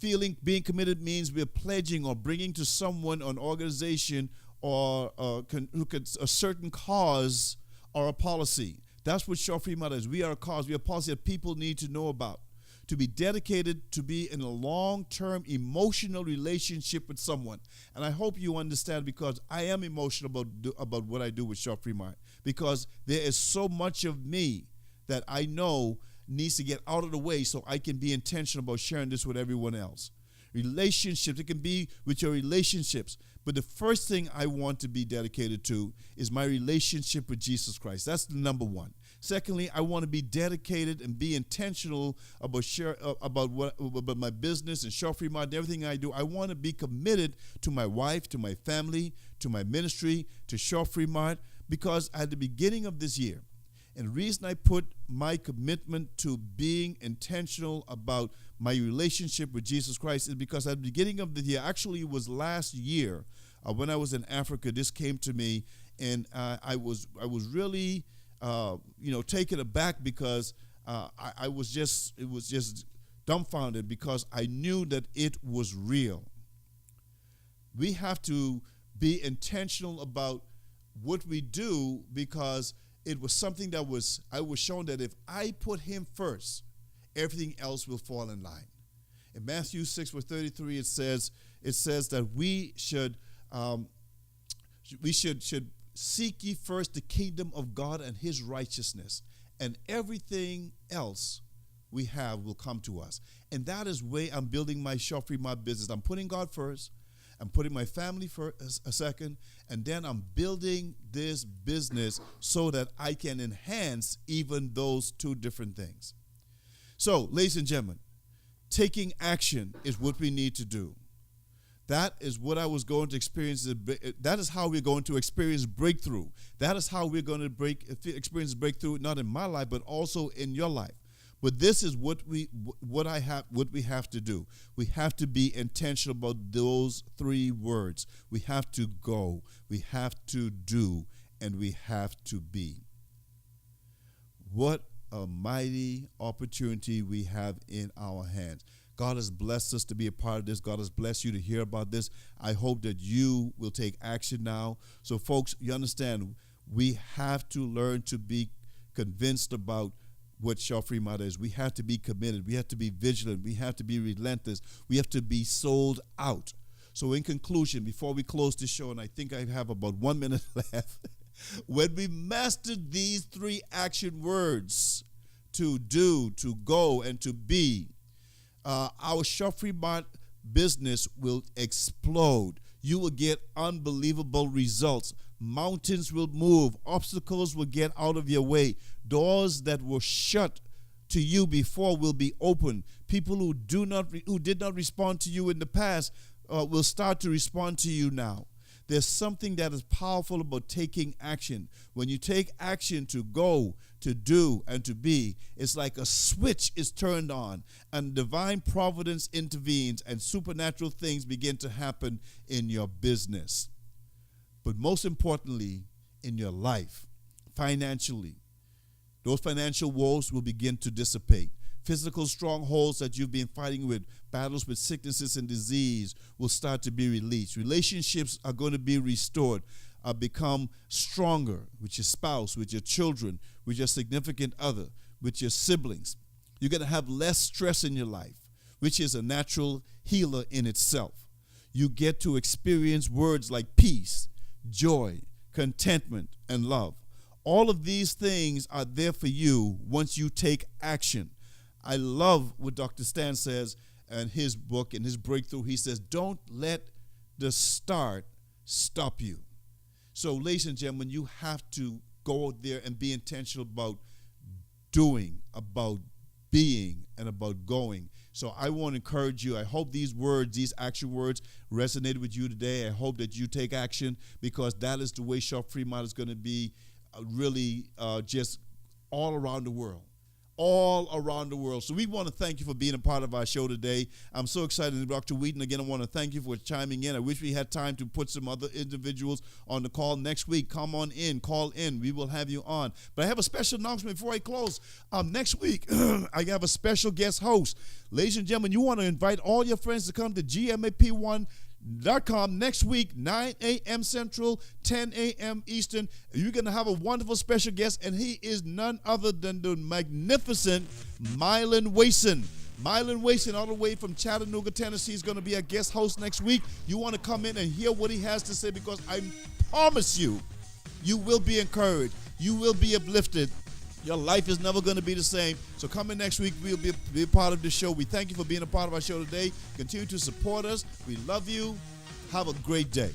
A: Being committed means we're pledging or bringing to someone, an organization, or a certain cause or a policy. That's what Short Free Mart is. We are a cause. We are a policy that people need to know about. To be dedicated, to be in a long-term emotional relationship with someone. And I hope you understand, because I am emotional about what I do with Short Free Mart, because there is so much of me that I know needs to get out of the way so I can be intentional about sharing this with everyone else. Relationships, it can be with your relationships. But the first thing I want to be dedicated to is my relationship with Jesus Christ. That's the number one. Secondly, I want to be dedicated and be intentional about my business and Short Free Mart and everything I do. I want to be committed to my wife, to my family, to my ministry, to Short Free Mart, because at the beginning of this year, and the reason I put my commitment to being intentional about my relationship with Jesus Christ is because at the beginning of the year, actually it was last year, when I was in Africa, this came to me, and I was really taken aback, because it was just dumbfounded, because I knew that it was real. We have to be intentional about what we do, because it was something that I was shown that if I put him first, everything else will fall in line. In Matthew 6, verse 33, it says that we should seek ye first the kingdom of God and his righteousness, and everything else we have will come to us. And that is where I'm building my Short Free Mart business. I'm putting God first. I'm putting my family for a second, and then I'm building this business so that I can enhance even those two different things. So, ladies and gentlemen, taking action is what we need to do. That is what I was going to experience. That is how we're going to experience breakthrough. That is how we're going to experience breakthrough, not in my life, but also in your life. But this is what we have to do. We have to be intentional about those three words. We have to go, we have to do, and we have to be. What a mighty opportunity we have in our hands. God has blessed us to be a part of this. God has blessed you to hear about this. I hope that you will take action now. So, folks, you understand, we have to learn to be convinced about what Short Free Mart is. We have to be committed. We have to be vigilant. We have to be relentless. We have to be sold out. So in conclusion, before we close the show, and I think I have about 1 minute left, when we master these three action words, to do, to go, and to be, our Short Free Mart business will explode. You will get unbelievable results. Mountains will move. Obstacles will get out of your way. Doors that were shut to you before will be open. People who did not respond to you in the past will start to respond to you now. There's something that is powerful about taking action. When you take action to go, to do, and to be, it's like a switch is turned on, and divine providence intervenes, and supernatural things begin to happen in your business. But most importantly, in your life, financially, those financial woes will begin to dissipate. Physical strongholds that you've been fighting with, battles with sicknesses and disease, will start to be released. Relationships are going to be restored, become stronger with your spouse, with your children, with your significant other, with your siblings. You're going to have less stress in your life, which is a natural healer in itself. You get to experience words like peace, joy, contentment, and love. All of these things are there for you once you take action. I love what Dr. Stan says in his book, in his breakthrough. He says, don't let the start stop you. So, ladies and gentlemen, you have to go out there and be intentional about doing, about being, and about going. So I want to encourage you. I hope these words, these action words, resonated with you today. I hope that you take action, because that is the way Short Free Mart is going to be really just all around the world. all around the world. So we want to thank you for being a part of our show today. I'm so excited. Dr. Wheaton, again, I want to thank you for chiming in. I wish we had time to put some other individuals on the call next week. Come on in, call in. We will have you on. But I have a special announcement before I close. Next week, I have a special guest host. Ladies and gentlemen, you want to invite all your friends to come to GMAP1.com next week, 9 a.m. Central, 10 a.m. Eastern. You're going to have a wonderful special guest, and he is none other than the magnificent Mylan Wason. Mylan Wason, all the way from Chattanooga, Tennessee, is going to be a guest host next week. You want to come in and hear what he has to say, because I promise you, you will be encouraged. You will be uplifted. Your life is never going to be the same. So come in next week. We'll be a part of the show. We thank you for being a part of our show today. Continue to support us. We love you. Have a great day.